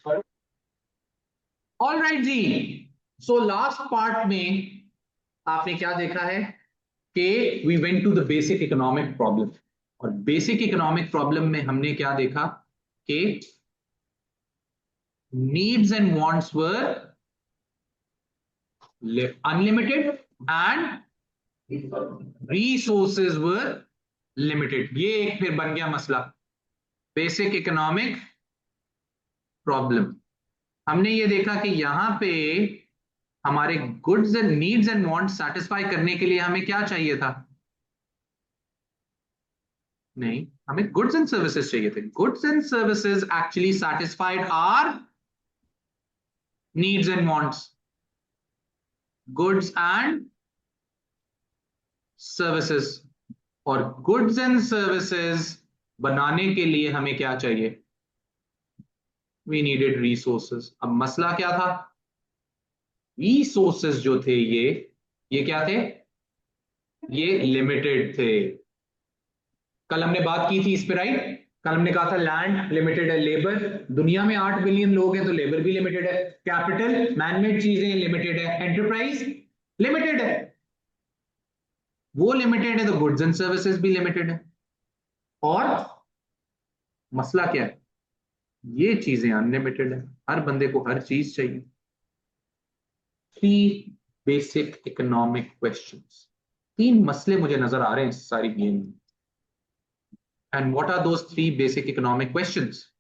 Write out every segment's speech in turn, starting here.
All right जी। So last part में आपने क्या देखा है कि we went to the basic economic problem, और बेसिक इकोनॉमिक प्रॉब्लम में हमने क्या देखा कि needs and wants were unlimited and resources were limited. ये एक फिर बन गया मसला, बेसिक इकोनॉमिक प्रॉब्लम। हमने ये देखा कि यहां पे हमारे goods and needs and wants satisfy करने के लिए हमें क्या चाहिए था? नहीं, हमें गुड्स एंड सर्विसेज चाहिए थे। Goods and services actually satisfied our needs and wants. Goods and services, और गुड्स एंड सर्विसेज बनाने के लिए हमें क्या चाहिए? We needed resources. अब मसला क्या था? रिसोर्सेज जो थे ये क्या थे? ये लिमिटेड थे। कल हमने बात की थी इस पे, राइट? कल हमने कहा था लैंड लिमिटेड है, लेबर, दुनिया में 8 बिलियन लोग हैं तो लेबर भी लिमिटेड है, कैपिटल मैनमेड चीजें लिमिटेड है, एंटरप्राइज लिमिटेड है। वो लिमिटेड है तो गुड्स एंड सर्विसेज भी लिमिटेड है। और मसला क्या है? ये चीजें अनलिमिटेड है, हर बंदे को हर चीज चाहिए। 3 बेसिक इकोनॉमिक क्वेश्चंस, 3 मसले मुझे नजर आ रहे हैं इस सारी गेम में। And what are those 3 basic economic questions?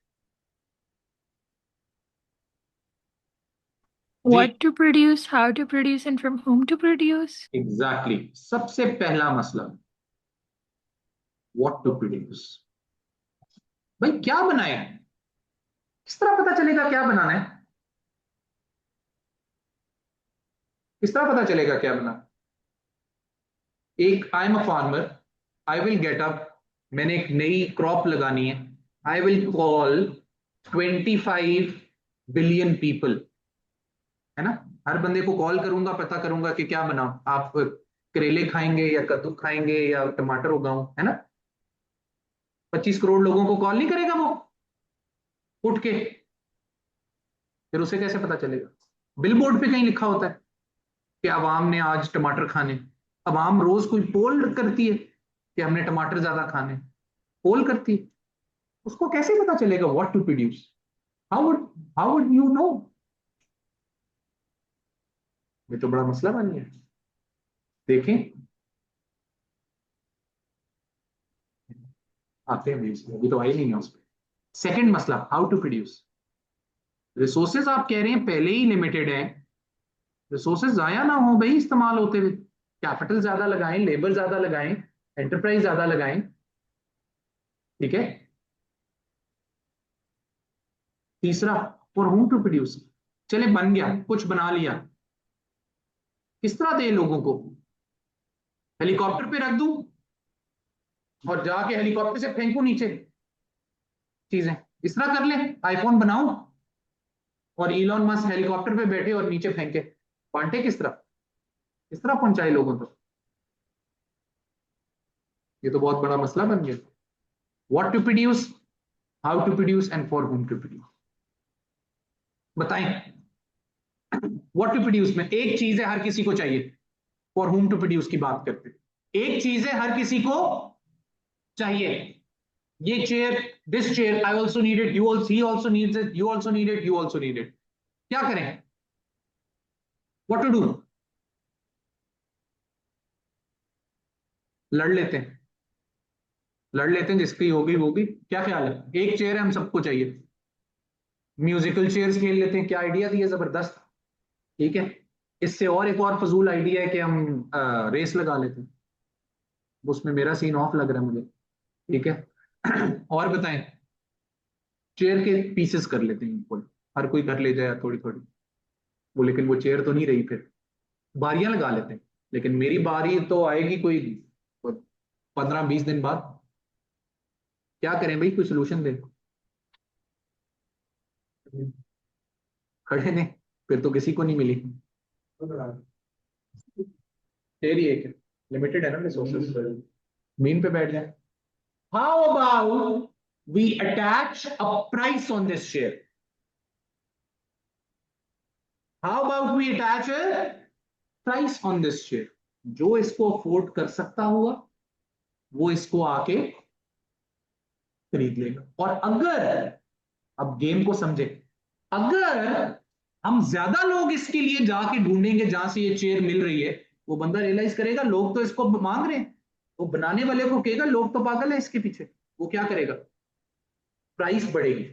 जी, What to produce, how to produce, and from whom to produce. Exactly सबसे पहला मसला, व्हाट टू प्रोड्यूस। भाई क्या बनाए? किस तरह पता चलेगा क्या बनाना है? किस तरह पता चलेगा क्या बना? एक I am a farmer, I will get up, मैंने एक नई क्रॉप लगानी है, I will call 25 billion people, है ना? हर बंदे को कॉल करूंगा, पता करूंगा कि क्या बनाऊं, आप करेले खाएंगे या कद्दू खाएंगे या टमाटर उगाऊं, है ना? 25 करोड़ लोगों को कॉल नहीं करेगा वो उठ के? फिर उसे कैसे पता चलेगा? बिलबोर्ड पे कहीं लिखा होता है कि अवाम ने आज टमाटर खाने। अवाम रोज कोई पोल करती है कि हमने टमाटर ज्यादा खाने, पोल करती है। उसको कैसे पता चलेगा what to produce? How would you know? ये तो बड़ा मसला बन गया। देखें, आते हैं अभी तो आई नहीं है उस पर। सेकेंड मसला, हाउ टू प्रोड्यूस। रिसोर्सेज आप कह रहे हैं पहले ही लिमिटेड है, रिसोर्सेज जाया ना हो भाई इस्तेमाल होते हुए। कैपिटल ज्यादा लगाएं, लेबर ज्यादा लगाएं, एंटरप्राइज ज्यादा लगाएं, ठीक है? तीसरा, फॉर होम टू प्रोड्यूस। चले बन गया, कुछ बना लिया, किस तरह दे लोगों को? हेलीकॉप्टर पे रख दूं और जाके हेलीकॉप्टर से फेंकू नीचे चीजें? इस तरह कर ले, आईफोन बनाऊं और इलॉन मस्क हेलीकॉप्टर पे बैठे और नीचे फेंके, बांटे किस तरह? किस तरह पहुंचाए लोगों तक? ये तो बहुत बड़ा मसला बन गया। What to produce, how to produce and for whom to produce. बताएं, व्हाट टू प्रोड्यूस में एक चीज है हर किसी को चाहिए, फॉर होम टू प्रोड्यूस की बात करते हैं एक चीज है हर किसी को चाहिए। ये chair, this chair, I also need it, you also, he also needs it, you also need it, you also need it. क्या करें? What to do? लड़ लेते हैं, लड़ लेते हैं, जिसकी होगी वो भी। क्या ख्याल है? एक चेयर है, हम सबको चाहिए, म्यूजिकल चेयर्स खेल लेते हैं। क्या आइडिया दिया, जबरदस्त, ठीक है? इससे और एक और फजूल आइडिया है कि हम रेस लगा लेते हैं, उसमें मेरा सीन ऑफ लग रहा है मुझे, ठीक है? और बताएं, चेयर के पीसेस कर लेते हैं इक्वल, हर कोई कर ले जाए थोड़ी थोड़ी, वो लेकिन वो चेयर तो नहीं रही। फिर बारियां लगा लेते हैं, लेकिन मेरी बारी तो आएगी कोई 15-20 दिन बाद। क्या करें भाई, कोई सोल्यूशन दे। खड़े ने, फिर तो किसी को नहीं मिली। चेयर ही एक है, लिमिटेड है ना रिसोर्सेज, जमीन पे बैठ जाए। How about we attach a price on this share? How about we attach price on this share? जो इसको अफोर्ड कर सकता हुआ वो इसको आके खरीद लेगा। और अगर, अब गेम को समझे, अगर हम ज्यादा लोग इसके लिए जाके ढूंढेंगे जहां से ये चेयर मिल रही है, वो बंदा रियलाइज करेगा लोग तो इसको मांग रहे हैं, वो बनाने वाले को कहेगा लोग तो पागल है इसके पीछे, वो क्या करेगा? प्राइस बढ़ेगी।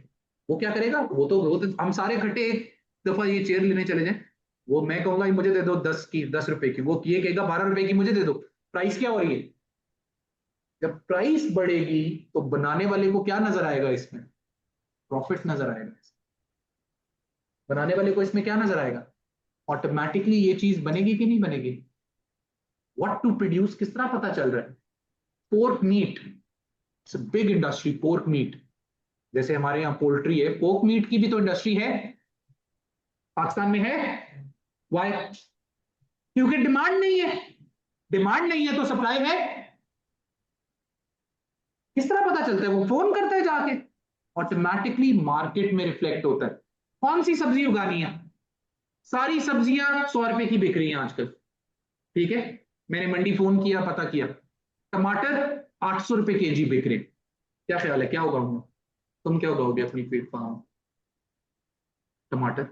वो क्या करेगा? वो तो हम सारे इकट्ठे एक दफा ये चेयर लेने चले जाएं, वो मैं कहूंगा मुझे दे दो 10 रुपए की, वो ये कहेगा 12 रुपए की मुझे दे दो। प्राइस क्या हो रही है? जब प्राइस बढ़ेगी तो बनाने वाले को क्या नजर आएगा? इसमें प्रॉफिट नजर आएगा। बनाने वाले को इसमें क्या नजर आएगा? ऑटोमेटिकली ये चीज बनेगी कि नहीं बनेगी? व्हाट टू प्रोड्यूस किस तरह पता चल रहा है? Pork meat, it's a big industry. Pork meat, जैसे हमारे यहाँ पोल्ट्री है, पोर्क मीट की भी तो इंडस्ट्री है, पाकिस्तान में है। वाई? क्योंकि डिमांड नहीं है। डिमांड नहीं है तो सप्लाई है। किस तरह पता चलता है? वो फोन करता है जाके, ऑटोमेटिकली मार्केट में रिफ्लेक्ट होता है। कौन सी सब्जी उगानी है? सारी सब्जियां 100 रुपए की बिक रही हैं आजकल, ठीक है। मैंने मंडी फोन किया, पता किया, टमाटर 800 रुपए केजी बिक रहे। क्या ख्याल है, क्या उगाऊंगा? तुम क्या उगाओगे अपनी फील्ड फार्म? टमाटर,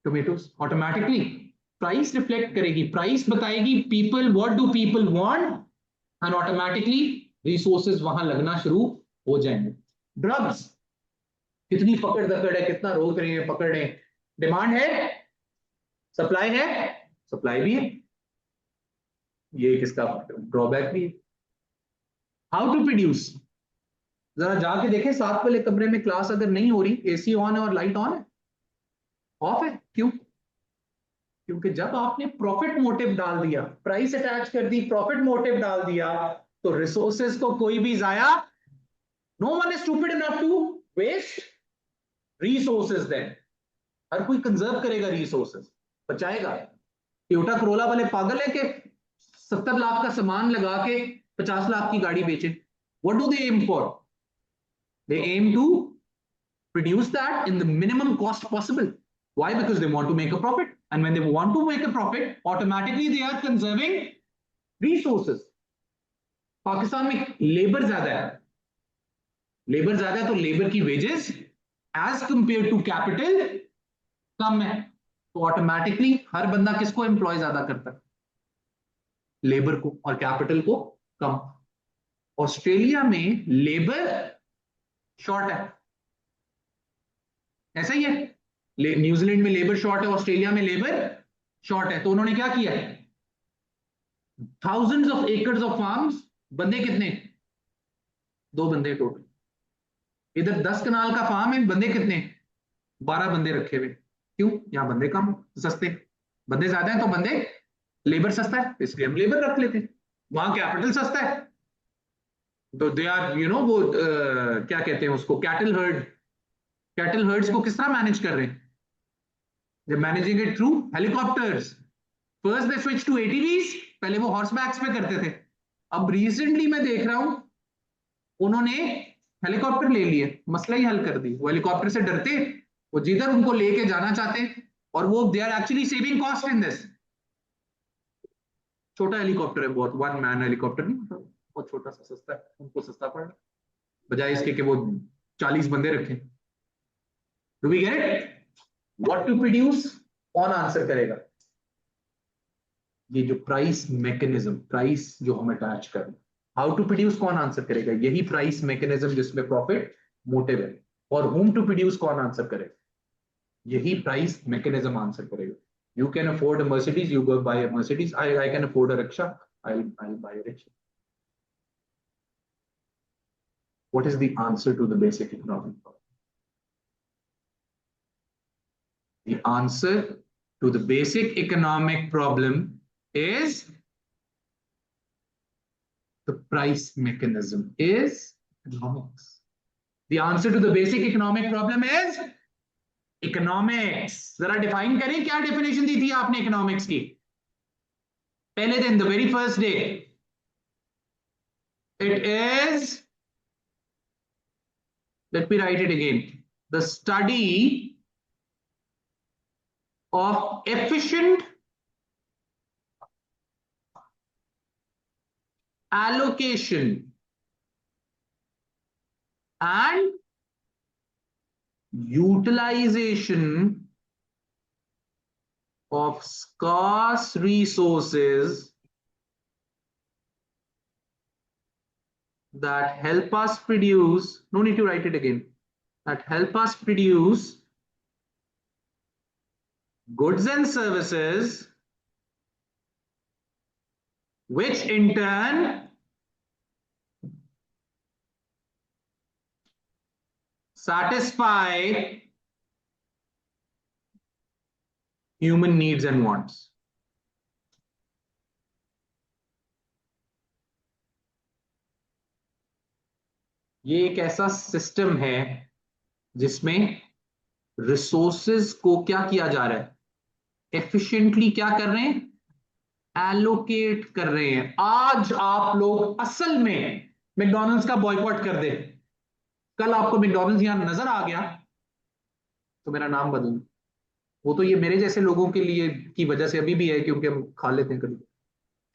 टोमेटोज। ऑटोमेटिकली प्राइस रिफ्लेक्ट करेगी, प्राइस बताएगी people what do people want, and automatically resources वहां लगना शुरू हो जाएंगे। ड्रग्स, कितनी पकड़ दकड़ है, कितना रोक रहे हैं, पकड़ रहे हैं। डिमांड है, सप्लाई है, सप्लाई भी है, ये किसका ड्रॉबैक भी है। How to produce? जरा जाके देखें साथ वाले कमरे में, क्लास अगर नहीं हो रही, एसी ऑन है और लाइट ऑन है, ऑफ है, क्यों? क्योंकि जब आपने प्रॉफिट मोटिव डाल दिया, प्राइस अटैच कर दी, प्रॉफिट मोटिव डाल दिया, तो रिसोर्सेज को कोई भी जाया, no one is stupid enough to waste resources. Then हर कोई कंजर्व करेगा रिसोर्सेज, बचाएगा। टोयोटा करोला वाले पागल है कि 70 लाख का सामान लगा के 50 लाख की गाड़ी बेचे? What do they aim for? They aim to produce that in the minimum cost possible. Why? Because they want to make a profit, and when they want to make a profit, automatically they are conserving resources. Pakistan में labour ज्यादा है, labour ज्यादा है तो labour की wages as compared to capital कम है, तो ऑटोमेटिकली हर बंदा किसको एम्प्लॉय ज्यादा करता है? लेबर को, और कैपिटल को कम। ऑस्ट्रेलिया में लेबर शॉर्ट है, ऐसा ही है। न्यूजीलैंड में लेबर शॉर्ट है, ऑस्ट्रेलिया में लेबर शॉर्ट है, तो उन्होंने क्या किया? Thousands of acres of farms, बंदे कितने? 2 बंदे टोटल। इधर 10 कनाल का फार्म है, बंदे कितने? 12 बंदे रखे हुए। क्यों? यहां बंदे कम, सस्ते। बंदे ज्यादा हैं तो बंदे, लेबर सस्ता है इसलिए हम लेबर रख लेते हैं। वहां कैपिटल सस्ता है तो दे आर वो क्या कहते हैं उसको, कैटल हर्ड। कैटल हर्ड्स को किस तरह मैनेज कर रहे हैं? They're managing it through helicopters. First they switched to ATVs, पहले वो हॉर्स बैक्स पे करते थे। अब रिसेंटली मैं देख रहा हूं उन्होंने हेलीकॉप्टर ले लिए, मसला ही हल कर दी। वो हेलीकॉप्टर से डरते, वो जिधर उनको लेके जाना चाहते, और वो they are actually saving cost in this. छोटा हेलीकॉप्टर है बहुत, 1 मैन हेलीकॉप्टर नहीं, बहुत छोटा सा, सस्ता है, उनको सस्ता पड़ रहा, बजाय इसके कि वो 40 बंदे रखें। Do we get it? What to produce, कौन आंसर करेगा? ये जो प्राइस मैकेनिज्म, प्राइस जो हम अटैच कर, हाउ टू प्रोड्यूस कौन आंसर करेगा? यही प्राइस मैकेनिज्म जिसमें प्रॉफिट मोटिव है। और होम टू प्रोड्यूस कौन आंसर करेगा? यही प्राइस मैकेनिज्म आंसर करेगा। You can afford a Mercedes, you go buy a Mercedes. I can afford a rickshaw, I'll buy a rickshaw. What is the answer to the basic economic problem? The answer to the basic economic problem is the price mechanism, is economics. The answer to the basic economic problem is economics. जरा define करें, क्या definition दी थी आपने economics की पहले दिन, the very first day? It is, let me write it again, the study of efficient allocation and utilization of scarce resources that help us produce, no need to write it again, that help us produce goods and services, which in turn satisfy human needs and wants. ये एक ऐसा system है जिसमें resources को क्या किया जा रहा है, एफिशिएंटली क्या कर रहे हैं, एलोकेट कर रहे हैं। आज आप लोग असल में मैकडॉनल्ड्स का बॉयकॉट कर दे, कल आपको मैकडॉनल्ड्स यहां नजर आ गया तो मेरा नाम बदल, वो तो ये मेरे जैसे लोगों के लिए की वजह से अभी भी है क्योंकि हम खा लेते हैं कभी,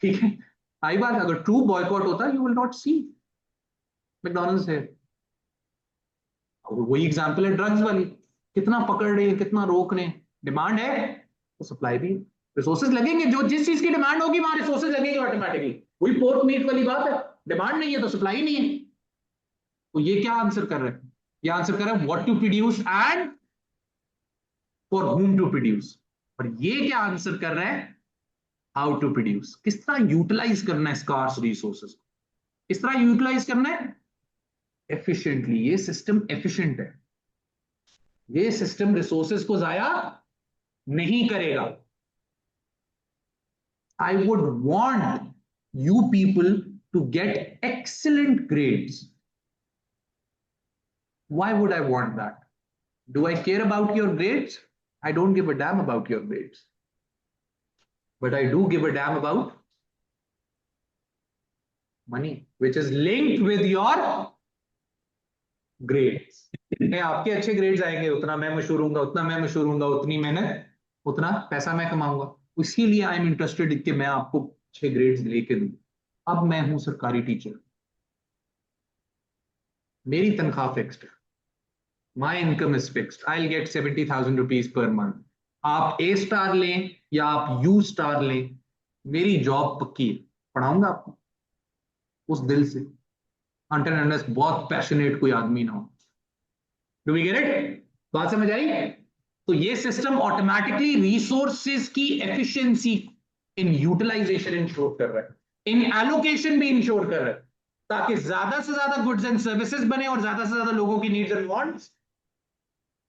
ठीक है। आई बात, अगर ट्रू बॉयकॉट होता you will not see McDonald's है। और वही एग्जांपल है ड्रग्स वाली, कितना पकड़ रहे हैं, कितना रोक रहे हैं, डिमांड है तो सप्लाई भी है, रिसोर्सेज लगेंगे, जो जिस चीज की डिमांड होगी वहां रिसोर्सेज लगेंगे ऑटोमेटिकली। वही पोर्क मीट वाली बात है, डिमांड नहीं है तो सप्लाई नहीं है। तो ये क्या आंसर कर रहा है, ये आंसर कर रहा है what to produce and for whom to produce. और ये क्या आंसर कर रहा है, हाउ टू प्रोड्यूस, किस तरह यूटिलाइज करना है स्कार्स रिसोर्सेज को, किस तरह यूटिलाइज करना है एफिशिएंटली। ये सिस्टम एफिशिएंट है, ये सिस्टम रिसोर्सेज को जाया नहीं करेगा। I would want you people to get excellent grades. Why would I want that? Do I care about your grades? I don't give a damn about your grades. But I do give a damn about money, which is linked with your grades. आपके अच्छे grades आएंगे उतना मैं मशहूर हूंगा, उतना मैं मशहूर हूंगा, उतनी मेहनत, उतना पैसा मैं कमाऊंगा। इसीलिए आई एम इंटरेस्टेड कि मैं आपको अच्छे ग्रेड्स लेके दूं। अब मैं हूं सरकारी टीचर, मेरी तनख्वाह फिक्स्ड है, my income is fixed, I will get 70,000 rupees per month. आप ए स्टार लें या आप यू स्टार लें, मेरी जॉब पक्की है, पढ़ाऊंगा आपको उस दिल से, अंटिल अनलेस बहुत पैशनेट कोई आदमी ना हो। Do we get it? बात समझ आई? तो ये सिस्टम ऑटोमेटिकली रिसोर्सेज की एफिशिएंसी इन यूटिलाइजेशन इंश्योर कर रहा है, इन एलोकेशन भी इंश्योर कर रहा है, ताकि ज्यादा से ज्यादा गुड्स एंड सर्विसेज बने और ज्यादा से ज्यादा लोगों की नीड्स एंड वांट्स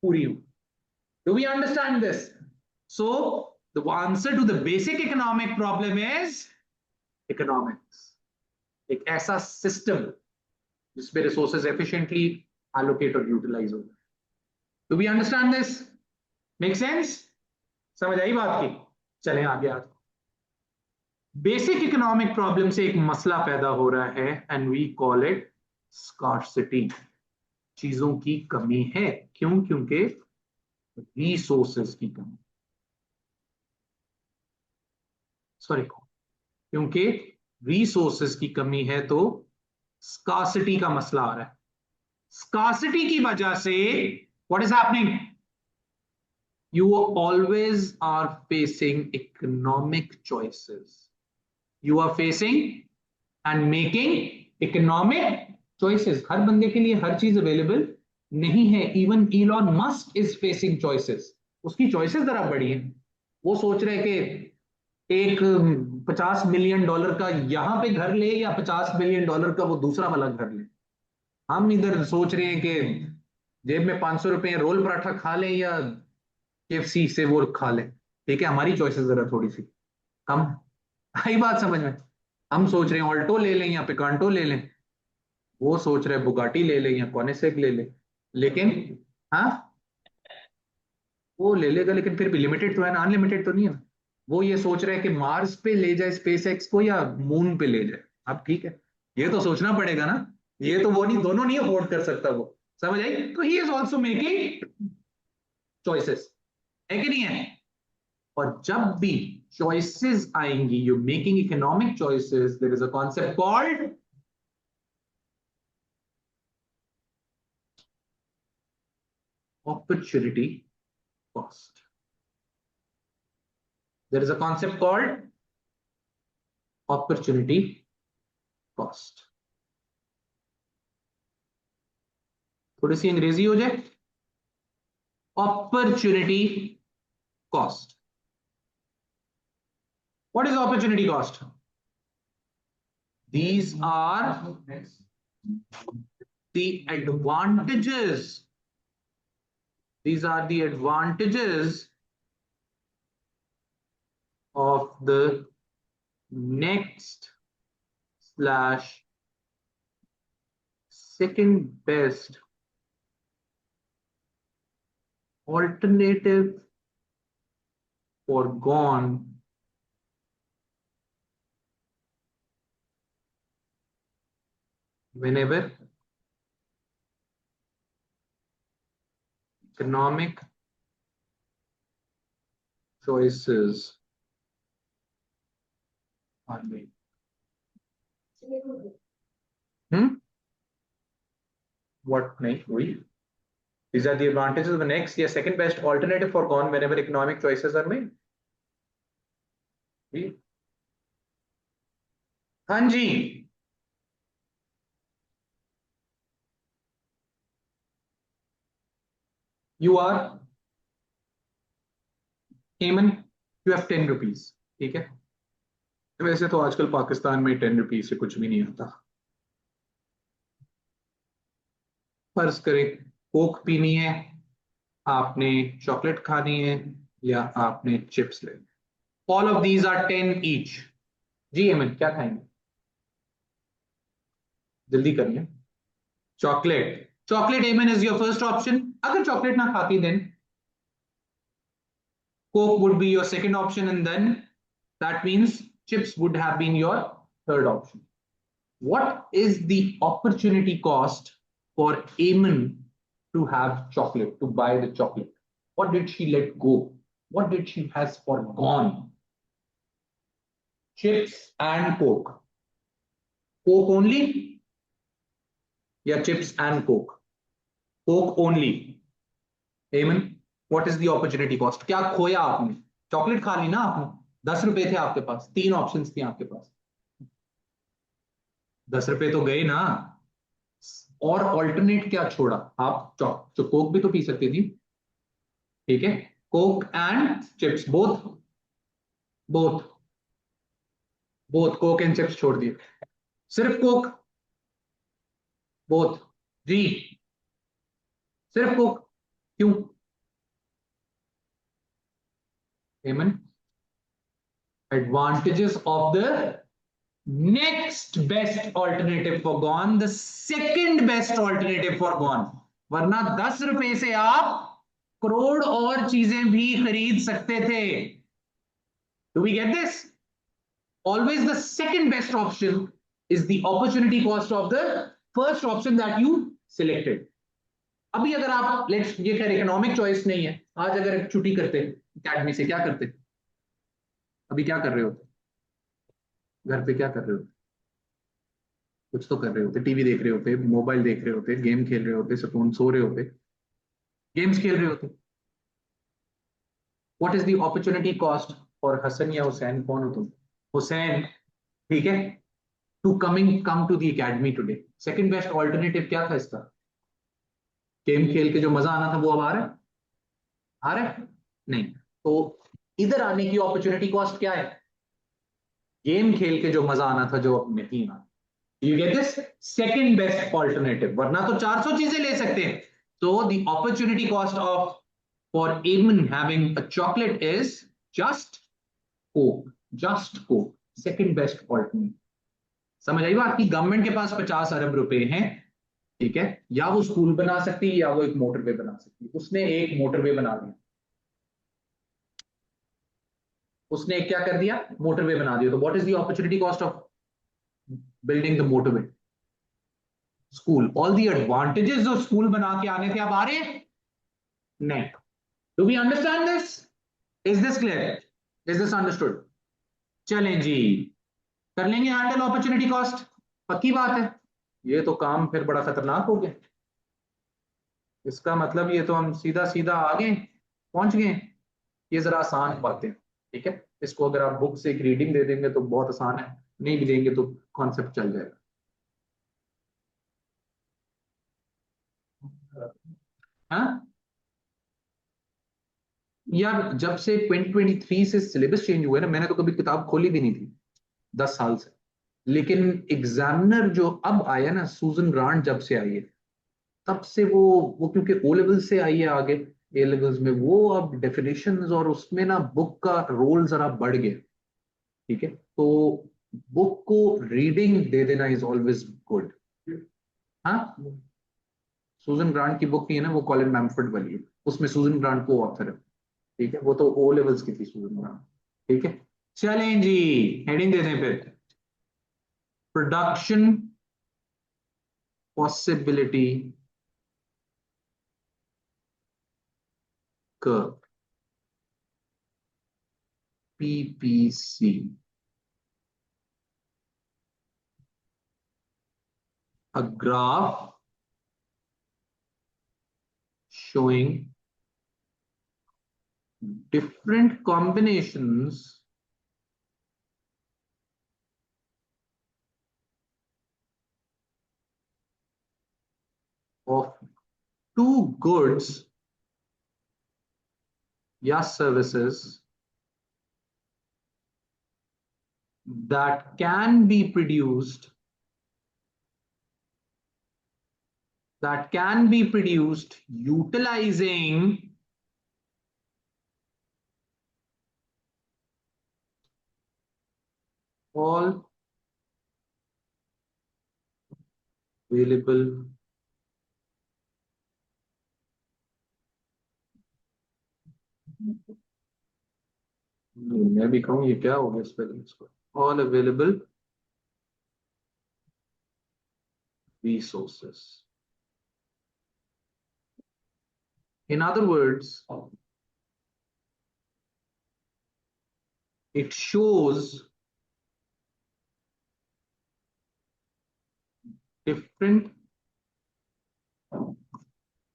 पूरी हो। Do we understand this? So the answer to the basic economic problem is economics, एक ऐसा सिस्टम जिसमें रिसोर्सेज एफिशिएंटली एलोकेट और यूटिलाइज हो। Do we understand this? Make sense? समझ आई बात की? चलें आगे। आज बेसिक इकोनॉमिक प्रॉब्लम से एक मसला पैदा हो रहा है and we call it scarcity. चीजों की कमी है, क्यों? क्योंकि रिसोर्सेज की कमी, सॉरी, क्योंकि रिसोर्सेज की कमी है तो स्कार्सिटी का मसला आ रहा है। स्कार्सिटी की वजह से what is happening, you always are facing economic choices, you are facing and making economic choices। हर बंदे के लिए हर चीज अवेलेबल नहीं है। Even Elon Musk is facing choices, उसकी चॉइसेस जरा बड़ी हैं। वो सोच रहे कि एक $50 मिलियन का यहां पे घर ले या $50 मिलियन का वो दूसरा वाला घर ले। हम इधर सोच रहे हैं कि जेब में 500 रुपए रोल पराठा खा लें या KFC से वो खा लें। ठीक है, हमारी चॉइसेस जरा थोड़ी सी कम। आई बात समझ में? हम सोच रहे हैं ऑल्टो ले लें या पिकांटो ले लें, वो सोच रहे हैं बुगाटी ले लें या कॉनिसेक ले लें। लेकिन हाँ, वो ले लेगा लेकिन फिर भी लिमिटेड तो है ना, अनलिमिटेड तो नहीं है ना। वो ये सोच रहे हैं कि मार्स पे ले जाए स्पेस एक्स को या मून पे ले जाए। अब ठीक है, ये तो सोचना पड़ेगा ना, ये तो वो नहीं, दोनों नहीं अफोर्ड कर सकता वो। समझ आई? तो he is also making choices, है कि नहीं है? और जब भी चॉइसेस आएंगी, you making economic choices, there is a concept called opportunity cost. There is a concept called opportunity cost. थोड़ी सी अंग्रेजी हो जाए, opportunity cost. What is opportunity cost? These are the advantages. These are the advantages of the next slash second best alternative foregone whenever economic choices are made. What nahi hui? These are the advantages of the next या second best alternative foregone whenever economic choices are made. हाँ जी, you are Amen, you have 10 rupees. ठीक है, वैसे तो आजकल पाकिस्तान में 10 rupees से कुछ भी नहीं आता. फर्ज करें कोक पीनी है, आपने चॉकलेट खानी है, या आपने चिप्स लेनी. All of these are 10 each. जी एमन, क्या खाएंगे? जल्दी करिए. Chocolate. Chocolate Eman is your first option. अगर चॉकलेट ना खाती then coke would be your second option, and then that means chips would have been your third option. What is the opportunity cost for Eamon to have chocolate, to buy the chocolate? What did she let go? What did she has forgone? Chips and Coke. Coke only? Yeah, chips and Coke. Coke only. Eamon, what is the opportunity cost? क्या खोया आपने? Chocolate खा ली ना आपने, 10 रुपए थे आपके पास, 3 options थे आपके पास, 10 रुपए तो गए ना. और ऑल्टरनेट क्या छोड़ा आप? कोक भी तो पी सकती थी. ठीक है, Coke and chips, both both both Coke and chips छोड़ दिए, सिर्फ कोक. बोथ जी, सिर्फ कोक. क्यों हेमन? advantages of the next best alternative foregone, the second best alternative foregone. वरना 10 रुपए से आप करोड़ और चीजें भी खरीद सकते थे. Do we get this? Always the second best option is the opportunity cost of the first option that you selected. अभी अगर आप लेट्स, ये खैर इकोनॉमिक चॉइस नहीं है, आज अगर छुट्टी करते अकेडमी से, क्या करते? अभी क्या कर रहे होते? घर पे क्या कर रहे होते? कुछ तो कर रहे होते, टीवी देख रहे होते, मोबाइल देख रहे होते, गेम खेल रहे होते, सुकून सो रहे होते, गेम्स खेल रहे होते. What is the opportunity cost for Hasan या हुसैन? कौन हो तुम? हुसैन, ठीक है, to come to the academy today. Second best alternative क्या था इसका? गेम खेल के जो मजा आना था वो अब आ रहा है? आ रहा है? नहीं. तो इधर आने की अपॉर्चुनिटी कॉस्ट क्या है? गेम खेल के जो मजा आना था, जो अब नहीं आना. You get this? Second best alternative. वरना तो 400 चीजें ले सकते हैं. So the opportunity cost of for even having a chocolate is just Coke. Just Coke. Second best alternative. समझ आई बात? कि गवर्नमेंट के पास 50 अरब रुपए हैं, ठीक है, या वो स्कूल बना सकती है या वो एक मोटरवे बना सकती है. उसने एक मोटरवे बना दिया. उसने एक क्या कर दिया? मोटरवे बना दिया. तो what is the opportunity cost of building the motorway? School. All the advantages जो स्कूल बना के आने थे, अब आ रहे हैं नहीं. Do we understand this? Is this clear? Is this understood? चलें जी, कर लेंगे हैंडल अपॉर्चुनिटी कॉस्ट, पक्की बात है। ये तो काम फिर बड़ा खतरनाक हो गया, इसका मतलब ये तो हम सीधा सीधा आगे पहुंच गए। ये जरा आसान बातें, ठीक है, इसको अगर आप बुक से एक रीडिंग दे देंगे तो बहुत आसान है, नहीं भी देंगे तो कॉन्सेप्ट चल जाएगा। हाँ यार, जब से 2023 से सिलेबस चेंज हुआ है ना, मैंने तो कभी किताब खोली भी नहीं थी 10 साल से। लेकिन एग्जामिनर जो अब आया ना, सूजन ग्रांट जब से आई है, तब से वो क्योंकि ओ लेवल से आई है आगे, ए लेवल्स में वो अब डेफिनेशंस और उसमें ना बुक का रोल जरा बढ़ गया। ठीक है, तो बुक को रीडिंग दे देना इज ऑलवेज गुड। हाँ, सूजन ग्रांट की बुक ही है ना वो, कॉलिन मैमफोर्ड वाली है, उसमें सूजन ग्रांट को ऑथर है। ठीक है, वो तो ओ लेवल्स की थी सूजन ग्रांट। ठीक है, चलें जी, हेडिंग दे दें फिर, production possibility curve, PPC. A graph showing different combinations of two goods या services that can be produced utilizing all available मैं भी कहूँ ये क्या होगा स्पेलिंग इसको, all available resources. In other words, it shows different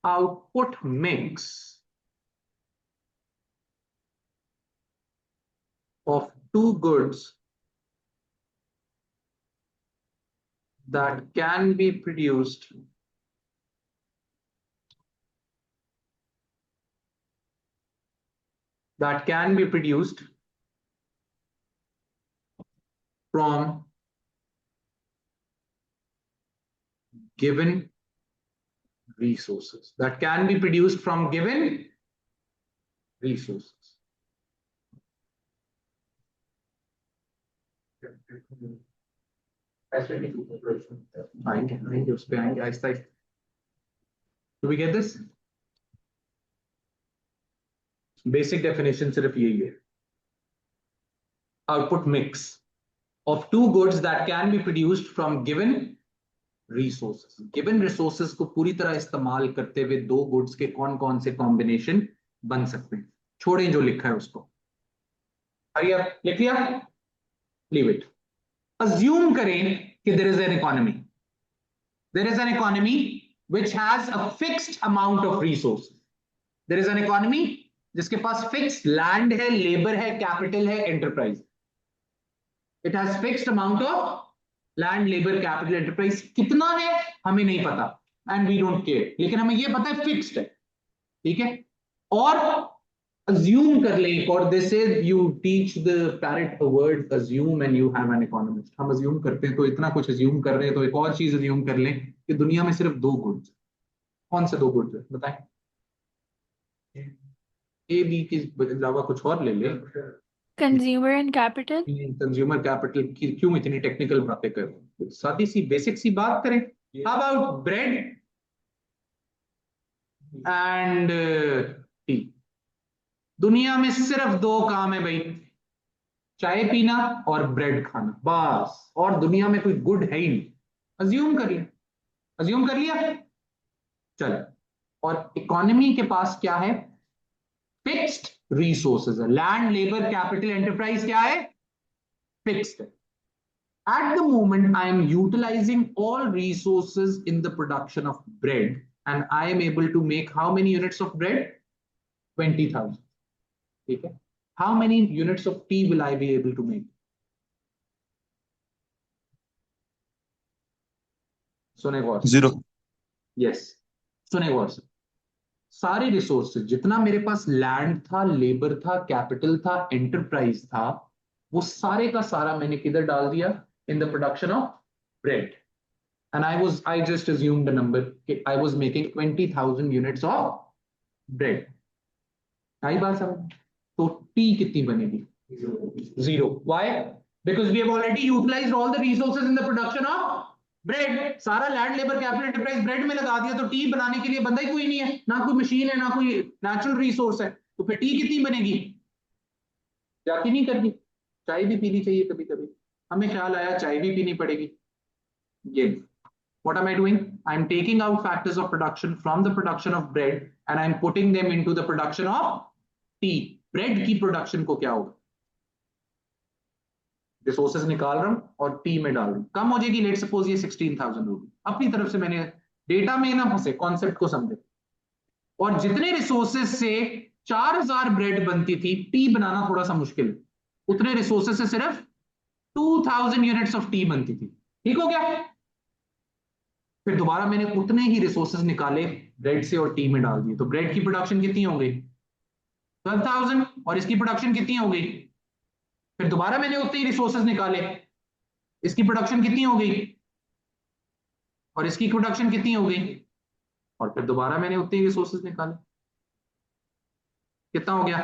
output mix of two goods that can be produced from given resources, that can be produced from given resources. आएंगे उस पे आएंगे Aahista Aahista. Do we get this? Basic definition सिर्फ यही है, output mix of two goods that can be produced from given resources. Given resources को पूरी तरह इस्तेमाल करते हुए दो गुड्स के कौन कौन से कॉम्बिनेशन बन सकते हैं। छोड़ें जो लिखा है उसको, हरिया लिख लिया, लीव इट। अज्यूम करें कि there is an economy, there is an economy which has a fixed amount of resources. There is an economy जिसके पास fixed land है, labor है, capital है, enterprise. It has fixed amount of land, labor, capital, enterprise. कितना है हमें नहीं पता and we don't care, लेकिन हमें ये पता है fixed है। ठीक है, और assume कर लें, और they say you teach the parrot a word assume and you have an economist. हम assume करते हैं तो इतना कुछ assume कर रहे हैं, तो एक और चीज assume कर लें कि दुनिया में सिर्फ दो गुड्स। कौन से दो गुड्स है बताएं? ए बी के अलावा कुछ और ले ले। Consumer and capital. Consumer capital की क्यों इतनी टेक्निकल बातें कर रहे हैं, सादी सी बेसिक सी बात करें। How about bread and T? दुनिया में सिर्फ दो काम है भाई, चाय पीना और ब्रेड खाना, बस, और दुनिया में कोई गुड है ही नहीं। अज्यूम कर लिया, अज्यूम कर लिया, चलो। और इकोनॉमी के पास क्या है? फिक्स्ड रिसोर्सेज है। लैंड, लेबर, कैपिटल, एंटरप्राइज क्या है? फिक्स्ड है। At the moment, I am utilizing all resources in the production of bread, and I am able to make how many units of bread? 20,000. Okay. How many units of tea will I be able to make? सुने गौर से। 0. Yes. सुने गौर से। सारे resources, जितना मेरे पास land था, labour था, capital था, एंटरप्राइज था, वो सारे का सारा मैंने किधर डाल दिया? इन the production of bread. And I just assumed a number. I was making 20,000 units of bread. आई बात समझ? तो टी कितनी बनेगी? 0. Why? Because we have already utilized all the resources in the production of bread. सारा land, labour, capital, enterprise bread में लगा दिया, तो टी बनाने के लिए बंदा ही कोई नहीं है, ना कोई मशीन है, ना कोई नेचुरल रिसोर्स है, तो फिर टी कितनी बनेगी? जाती नहीं करनी। चाय भी पीनी चाहिए कभी कभी। हमें ख्याल आया चाय भी पीनी पड़ेगी। ये what am I doing? I'm taking out factors of production from the production of bread and I'm putting them into the production of tea. Bread की production को क्या होगा? रिसोर्सेज निकाल रहा हूं और टी में डाल रहा हूं, कम हो जाएगी। लेट सपोज ये 16,000 होगी। अपनी तरफ से मैंने डेटा में ना फंसे, कॉन्सेप्ट को समझे। और जितने रिसोर्सेज से 4,000 ब्रेड बनती थी, टी बनाना थोड़ा सा मुश्किल है, उतने रिसोर्सेज से सिर्फ 2,000 यूनिट्स ऑफ टी बनती थी। ठीक हो गया? फिर दोबारा मैंने उतने ही रिसोर्सेज निकाले, ब्रेड से और टी में डाल दिए, तो ब्रेड की प्रोडक्शन कितनी हो गई? 12,000। और इसकी प्रोडक्शन कितनी हो गई? फिर दोबारा मैंने उतने ही रिसोर्सेज निकाले, इसकी प्रोडक्शन कितनी हो गई? और इसकी प्रोडक्शन कितनी हो गई? और फिर दोबारा मैंने उतने ही रिसोर्सेज निकाले, कितना हो गया?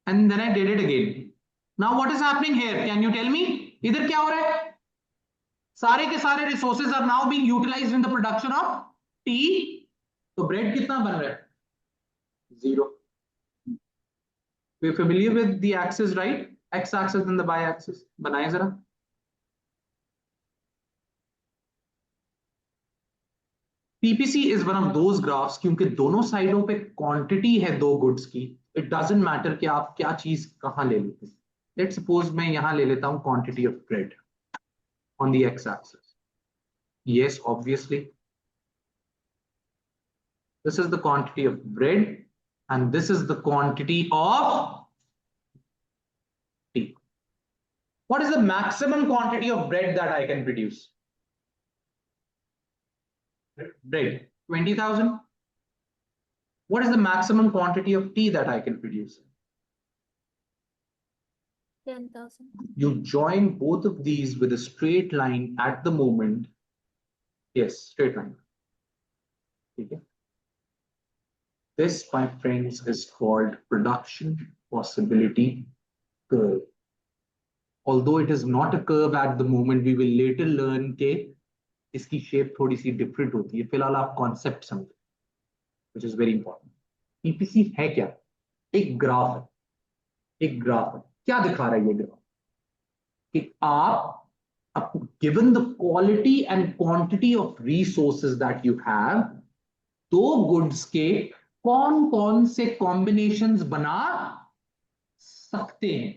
And then I did it again. Now what is happening here? Can you tell me? इधर क्या हो रहा है? सारे के सारे resources are now being utilized in the production of tea. तो ब्रेड कितना बन रहा है? 0. We familiar with the axis, right? X axis and the Y axis बनाएं जरा। PPC is one of those graphs, क्योंकि दोनों साइडों पे क्वांटिटी है दो गुड्स की, इट डजंट मैटर कि आप क्या चीज कहां ले लेते हैं। लेट सपोज मैं यहां ले लेता हूं quantity of bread on the x-axis. Yes, obviously. This is the quantity of bread and this is the quantity of tea. What is the maximum quantity of bread that I can produce? Bread, 20,000. What is the maximum quantity of tea that I can produce? 10,000. You join both of these with a straight line at the moment. Yes, straight line. Okay. This, my friends, is called production possibility curve. Although it is not a curve at the moment, we will later learn कि इसकी shape थोड़ी सी different होती है। फिलहाल आप concept समझो, which is very important. PPC है क्या? एक ग्राफ है, एक ग्राफ है। क्या दिखा रहा है ये ग्राफ? कि आप given the quality and quantity of resources that you have, दो गुड्स के कौन कौन से कॉम्बिनेशंस बना सकते हैं।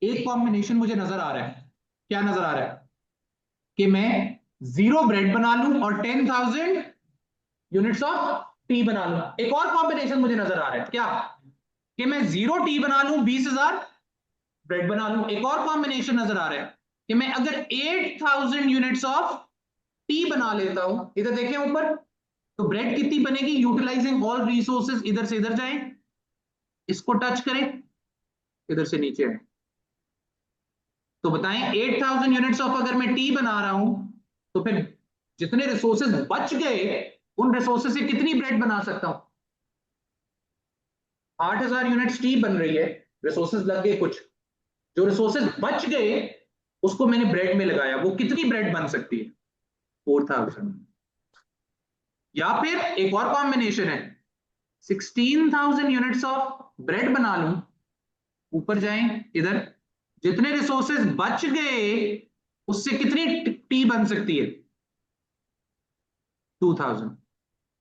एक कॉम्बिनेशन मुझे नजर आ रहा है, क्या नजर आ रहा है? कि मैं 0 ब्रेड बना लूं और 10,000 यूनिट्स ऑफ टी बना लूं। एक और कॉम्बिनेशन मुझे नजर आ रहा है, क्या? कि मैं 0 टी बना लूं, 20,000 ब्रेड बना लूं। एक और कॉम्बिनेशन नजर आ रहा है कि मैं अगर 8,000 यूनिट्स ऑफ टी बना लेता हूं। इधर देखें ऊपर, तो ब्रेड कितनी बनेगी? Utilizing all resources. इधर से इधर जाएं, इसको टच करें, इधर से नीचे आए, तो बताएं 8,000 यूनिट्स ऑफ अगर मैं टी बना रहा हूं, तो फिर जितने रिसोर्सेज बच गए उन रिसोर्सेज से कितनी ब्रेड बना सकता हूं? 8,000 यूनिट्स टी बन रही है, रिसोर्सेज लग गए कुछ, जो रिसोर्सेज बच गए उसको मैंने ब्रेड में लगाया, वो कितनी ब्रेड बन सकती है? 4,000। या फिर एक और कॉम्बिनेशन है, 16,000 यूनिट्स ऑफ ब्रेड बना लूं, ऊपर जाएं, इधर जितने रिसोर्सेज बच गए उससे कितनी टी बन सकती है? 2,000।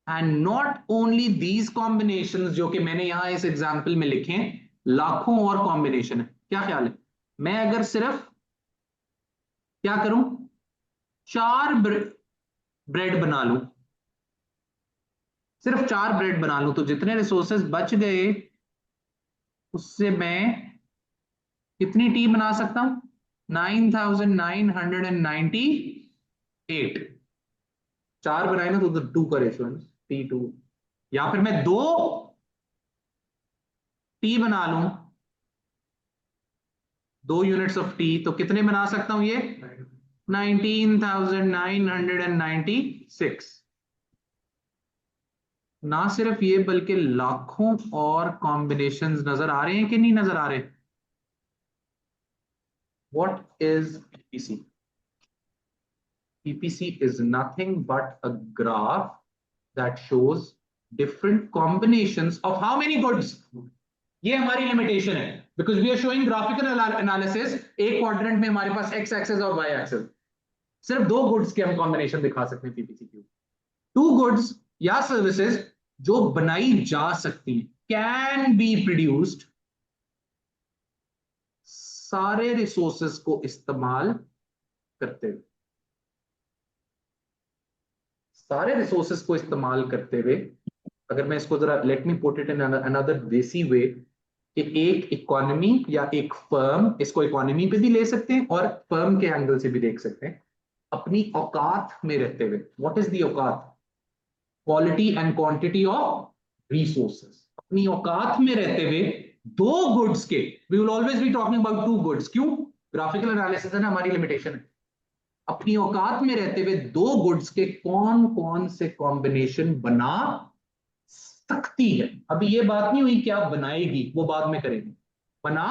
And not only these combinations जो कि मैंने यहां इस एग्जांपल में लिखे हैं, लाखों और कॉम्बिनेशन है। क्या ख्याल है, मैं अगर सिर्फ क्या करूं, 4 ब्रेड बना लूं, सिर्फ 4 ब्रेड बना लूं, तो जितने रिसोर्सेज बच गए उससे मैं कितनी टी बना सकता हूं, 9998। 4 बनाए ना तो 2 का रेशो है ना, T2। या फिर मैं 2 टी बना लूं, 2 यूनिट्स ऑफ टी, तो कितने बना सकता हूं ये, 19,996। ना सिर्फ ये बल्कि लाखों और कॉम्बिनेशंस नजर आ रहे हैं कि नहीं नजर आ रहे। What is PPC? PPC is nothing but a graph that shows different combinations of how many goods. ये हमारी लिमिटेशन है, because we are showing graphical analysis. एक क्वाड्रेंट में हमारे पास एक्स एक्सेस और वाई एक्सेस, सिर्फ 2 गुड्स के हम कॉम्बिनेशन दिखा सकते हैं पीपीसी क्यूब। 2 गुड्स या सर्विसेज जो बनाई जा सकती हैं, कैन बी प्रोड्यूस्ड, सारे रिसोर्सेस को इस्तेमाल करते हुए, सारे रिसोर्सेस को इस्तेमाल करते हुए। अगर मैं इसको जरा, let me put it in another देसी वे, कि एक इकोनॉमी या एक फर्म, इसको इकोनॉमी पे भी ले सकते हैं और फर्म के एंगल से भी देख सकते हैं, अपनी औकात में रहते हुए। व्हाट इज दी औकात? Quality and quantity of resources. अपनी औकात में रहते हुए 2 गुड्स के, we will always be talking about 2 goods. क्यों? ग्राफिकल एनालिसिस है ना, हमारी लिमिटेशन है। अपनी औकात में रहते हुए 2 गुड्स के कौन कौन से कॉम्बिनेशन बना सकती है। अभी ये बात नहीं हुई क्या बनाएगी, वो बाद में करेंगे। बना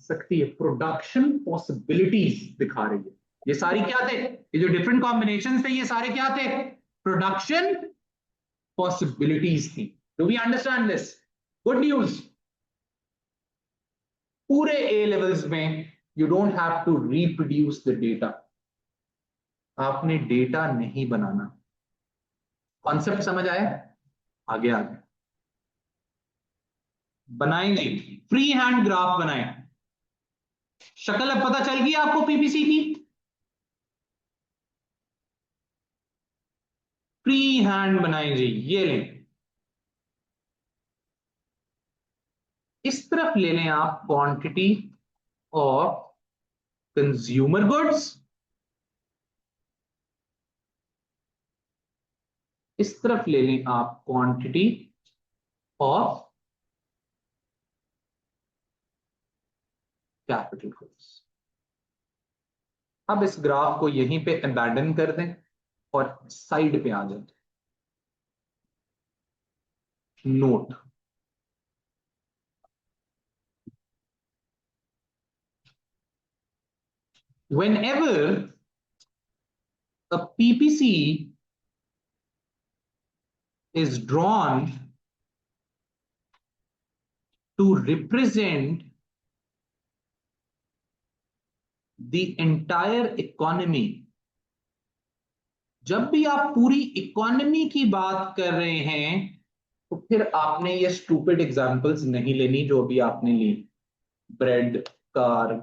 सकती है, प्रोडक्शन पॉसिबिलिटीज दिखा रही है। ये सारी क्या थे, ये जो डिफरेंट कॉम्बिनेशन थे, ये सारे क्या थे, प्रोडक्शन पॉसिबिलिटीज थी। Do we understand this? Good news, पूरे ए लेवल्स में you don't have to reproduce the data. आपने डेटा नहीं बनाना। कॉन्सेप्ट समझ आया? आगे आगे बनाएंगे, फ्री हैंड ग्राफ बनाए। शक्ल अब पता चल गई आपको पीपीसी की? फ्री हैंड बनाए जी, ये लें। इस तरफ ले लें आप क्वांटिटी ऑफ कंज्यूमर गुड्स, इस तरफ ले लें आप क्वांटिटी ऑफ कैपिटल गुड्स। अब इस ग्राफ को यहीं पे अबैंडन कर दें और साइड पे आ जाए। Note, whenever a PPC is drawn to represent the entire economy, जब भी आप पूरी इकोनॉमी की बात कर रहे हैं, तो फिर आपने ये स्टूपिड एग्जांपल्स नहीं लेनी जो अभी आपने ली, ब्रेड, कार,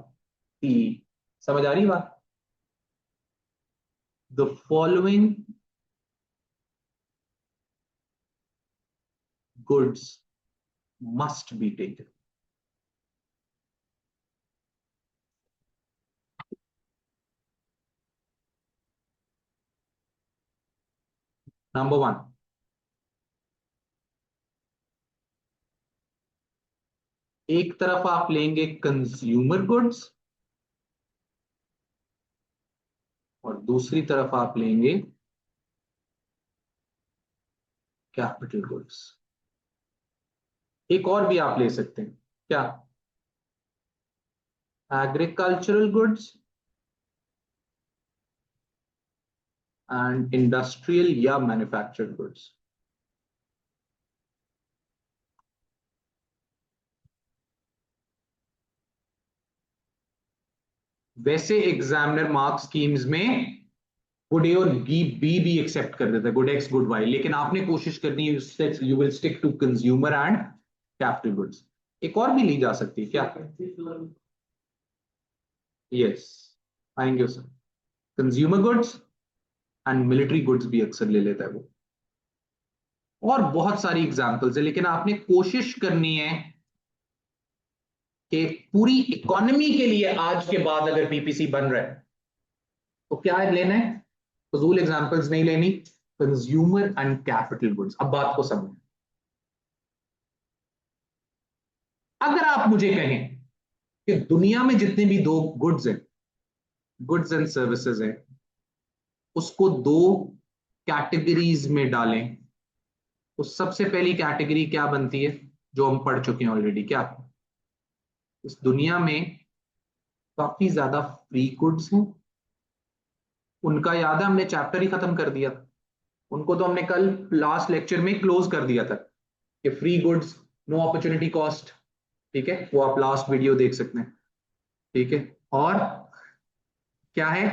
टी। समझ आ रही बात? The following goods must be taken. Number 1, एक तरफ आप लेंगे कंज्यूमर गुड्स और दूसरी तरफ आप लेंगे कैपिटल गुड्स। एक और भी आप ले सकते हैं, क्या? एग्रीकल्चरल गुड्स एंड इंडस्ट्रियल या मैन्युफैक्चर्ड गुड्स। वैसे एग्जामिनर मार्क स्कीम्स में गुड ए और बी बी भी एक्सेप्ट कर देता है, गुड एक्स गुड वाई, लेकिन आपने कोशिश करनी है, you will stick to consumer and capital goods. एक और भी ली जा सकती है क्या? यस, आएंगे sir. Consumer goods and military goods भी अक्सर ले लेता है वो। और बहुत सारी एग्जांपल्स है, लेकिन आपने कोशिश करनी है कि पूरी इकोनॉमी के लिए आज के बाद अगर पीपीसी बन रहा है तो क्या लेना है, फजूल एग्जांपल्स नहीं लेनी, कंज्यूमर एंड कैपिटल गुड्स। अब बात को समझ, अगर आप मुझे कहें कि दुनिया में जितने भी दो गुड्स हैं, गुड्स एंड सर्विसेज हैं, उसको दो कैटेगरीज में डालें, तो सबसे पहली कैटेगरी क्या बनती है, जो हम पढ़ चुके हैं ऑलरेडी, क्या इस दुनिया में काफी ज्यादा फ्री गुड्स हैं। उनका याद है, हमने चैप्टर ही खत्म कर दिया था, उनको तो हमने कल लास्ट लेक्चर में क्लोज कर दिया था कि free goods, no opportunity cost. ठीक है, वो आप लास्ट वीडियो देख सकते हैं। ठीक है, और क्या है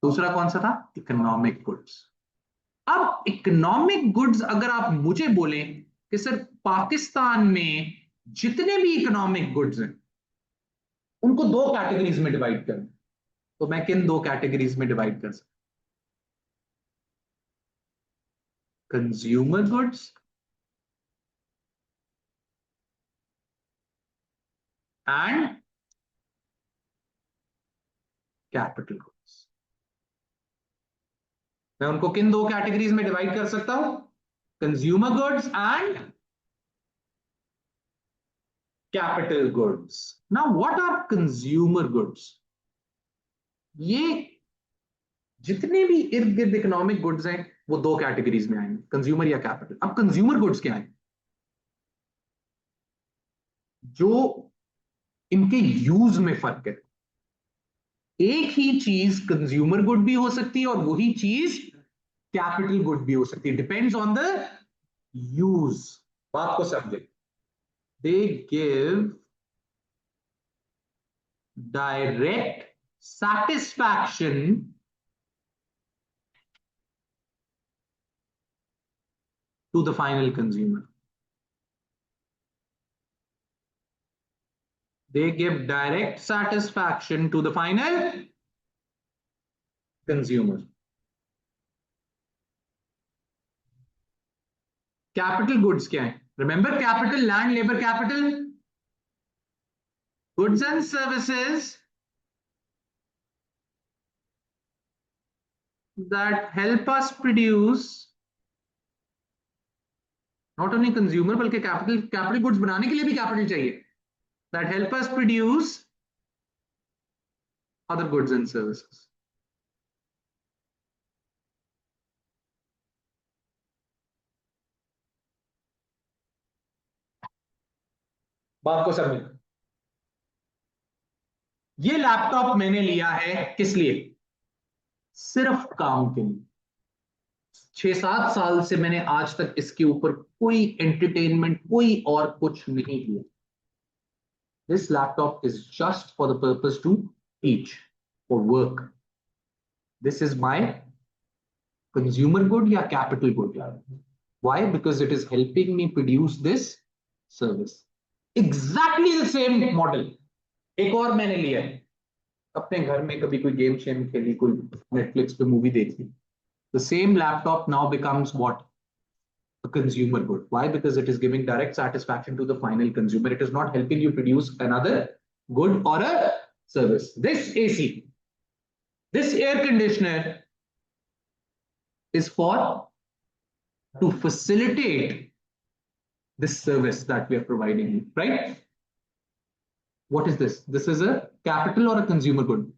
दूसरा, कौन सा था, इकोनॉमिक गुड्स। अब इकोनॉमिक गुड्स अगर आप मुझे बोलें कि सर पाकिस्तान में जितने भी इकोनॉमिक गुड्स हैं उनको दो कैटेगरीज में डिवाइड करें, तो मैं किन दो कैटेगरीज में डिवाइड कर सकता? Consumer goods and capital goods. मैं उनको किन दो कैटेगरीज में डिवाइड कर सकता हूं? Consumer goods and capital goods. Now what are consumer goods? ये जितने भी इर्द गिर्द इकोनॉमिक गुड्स हैं वो दो कैटेगरीज में आएंगे, कंज्यूमर या कैपिटल। अब कंज्यूमर गुड्स क्या है? जो इनके यूज में फर्क है। एक ही चीज कंज्यूमर गुड भी हो सकती है और वही चीज कैपिटल गुड भी हो सकती है, डिपेंड्स ऑन द यूज। बात को समझे, they give direct satisfaction to the final consumer. They give direct satisfaction to the final consumer. Capital goods क्या है? Remember, capital, land, labour capital, goods and services that help us produce not only consumer बल्कि capital goods बनाने के लिए भी capital चाहिए, that help us produce other goods and services. बात को समझ, ये लैपटॉप मैंने लिया है किस लिए? सिर्फ काम के लिए। 6-7 साल से मैंने आज तक इसके ऊपर कोई एंटरटेनमेंट, कोई और कुछ नहीं किया। This laptop is just for the purpose to teach, for work. This is my consumer good या capital good? Why? Because it is helping me produce this service. Exactly the same model एक और मैंने लिया है, अपने घर में कभी कोई गेम शेम खेली, कोई नेटफ्लिक्स पे मूवी देख ली, the same laptop now becomes what? A consumer good. Why? Because it is giving direct satisfaction to the final consumer. It is not helping you produce another good or a service. This AC, this air conditioner is for to facilitate this service that we are providing you, right? What is this? This is a capital or a consumer good?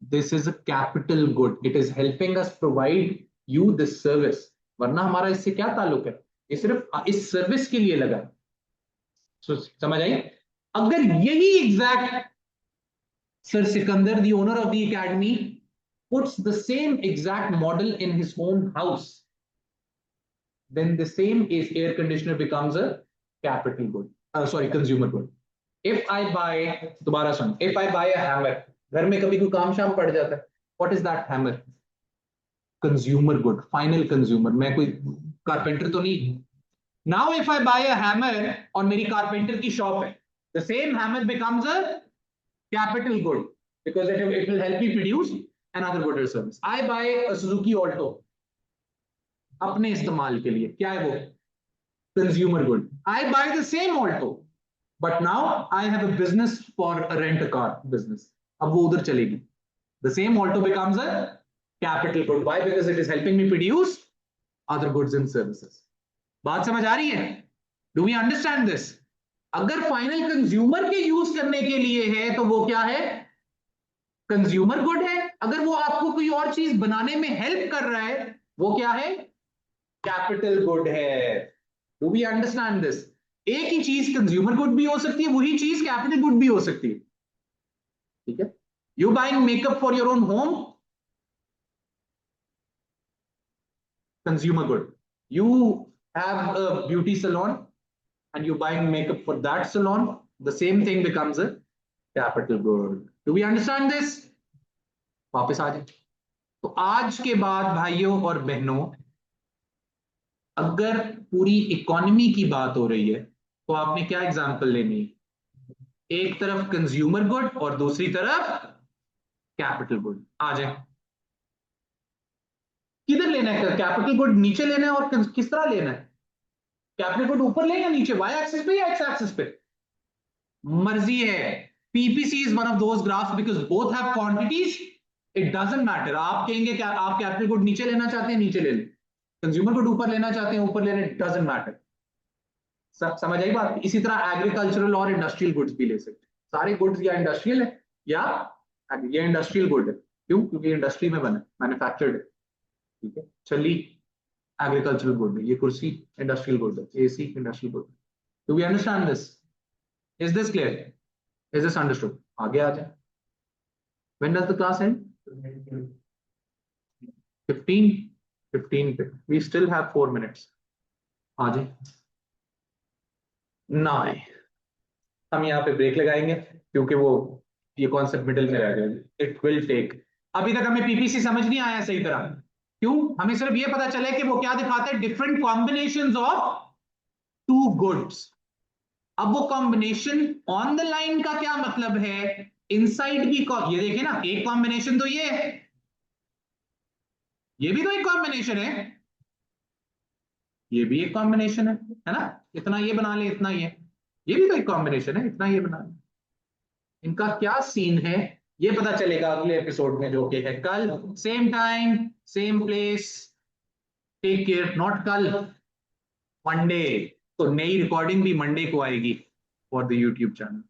This is a capital good. It is helping us provide you this service. वरना हमारा इससे क्या ताल्लुक है? ये सिर्फ इस service के लिए लगा। समझ आई? अगर यही exact sir Sikandar, the owner of the academy, puts the same exact model in his own house, then the same air conditioner becomes a capital good. Sorry, consumer good. If I buy, दोबारा सुन, if I buy a hammer, घर में कभी कोई काम शाम पड़ जाता है, what is that hammer? Consumer good, final consumer. मैं कोई कारपेंटर तो नहीं। Now if I buy a hammer और मेरी कारपेंटर की शॉप है, the same hammer becomes a capital good because it will help me produce another good or service. I buy a Suzuki Alto अपने इस्तेमाल के लिए, क्या है वो? Consumer good. I buy the same Alto but now I have a business for a rent a car business. अब वो उधर चलेगी। The same Alto becomes a capital good. Why? Because it is helping me produce other goods and services. बात समझ आ रही है? Do we understand this? अगर final consumer के यूज करने के लिए है तो वो क्या है? कंज्यूमर गुड है। अगर वो आपको कोई और चीज बनाने में हेल्प कर रहा है, वो क्या है? कैपिटल गुड है। Do we understand this? एक ही चीज कंज्यूमर गुड भी हो सकती है, वही चीज कैपिटल गुड भी हो सकती है। ठीक है? You buying makeup for your own home, consumer good. You have a beauty salon and you buying makeup for that salon, the same thing becomes a capital good. Do we understand this? वापस आ जाए। तो आज के बाद भाइयों और बहनों, अगर पूरी इकोनॉमी की बात हो रही है तो आपने क्या एग्जांपल लेनी है? एक तरफ कंज्यूमर गुड और दूसरी तरफ कैपिटल गुड। आ जाए। किधर लेना है कैपिटल गुड? नीचे लेना है और किस तरह लेना है? कैपिटल गुड ऊपर लेना नीचे, वाई एक्सिस पे या एक्स एक्सिस पे? मर्जी है। PPC is one of those graphs because both have quantities. It doesn't matter. आप कहेंगे क्या आप कैपिटल गुड नीचे लेना चाहते हैं, नीचे ले लें। कंज्यूमर गुड ऊपर लेना चाहते हैं, ऊपर ले लें। Doesn't matter. समझ आई बात? इसी तरह एग्रीकल्चरल और इंडस्ट्रियल गुड्स भी ले सकते हैं। सारे गुड्स या इंडस्ट्रियल है या ये इंडस्ट्रियल गुड है। क्यों? क्योंकि इंडस्ट्री में बना, मैन्युफैक्चर्ड है। ठीक है? छली एग्रीकल्चरल गुड है, ये कुर्सी इंडस्ट्रियल गुड है, एसी इंडस्ट्रियल गुड है। Do we understand this? Is this clear? Is this understood? आगे आ जाए। When does the class end? 15? 15 पे। We still have 4 minutes. आ जाए ना आए, हम यहाँ पे ब्रेक लगाएंगे क्योंकि वो ये कॉन्सेप्ट मिडिल में रह गया। It will take. अभी तक हमें पीपीसी समझ नहीं आया सही तरह। क्यों? हमें सिर्फ ये पता चले कि वो क्या दिखाते हैं, different combinations of two goods. अब वो कॉम्बिनेशन ऑन द लाइन का क्या मतलब है? इनसाइड भी ये देखिए ना, एक कॉम्बिनेशन तो ये है, ये भी तो एक कॉम्बिनेशन है, ये भी एक कॉम्बिनेशन है ना? इतना ये बना ले, इतना ये भी तो एक कॉम्बिनेशन है, इतना ये बना ले। इनका क्या सीन है ये पता चलेगा अगले एपिसोड में, जो कि है कल। Same time same place. Take care. Not कल, मंडे। तो नई रिकॉर्डिंग भी मंडे को आएगी फॉर द यूट्यूब चैनल।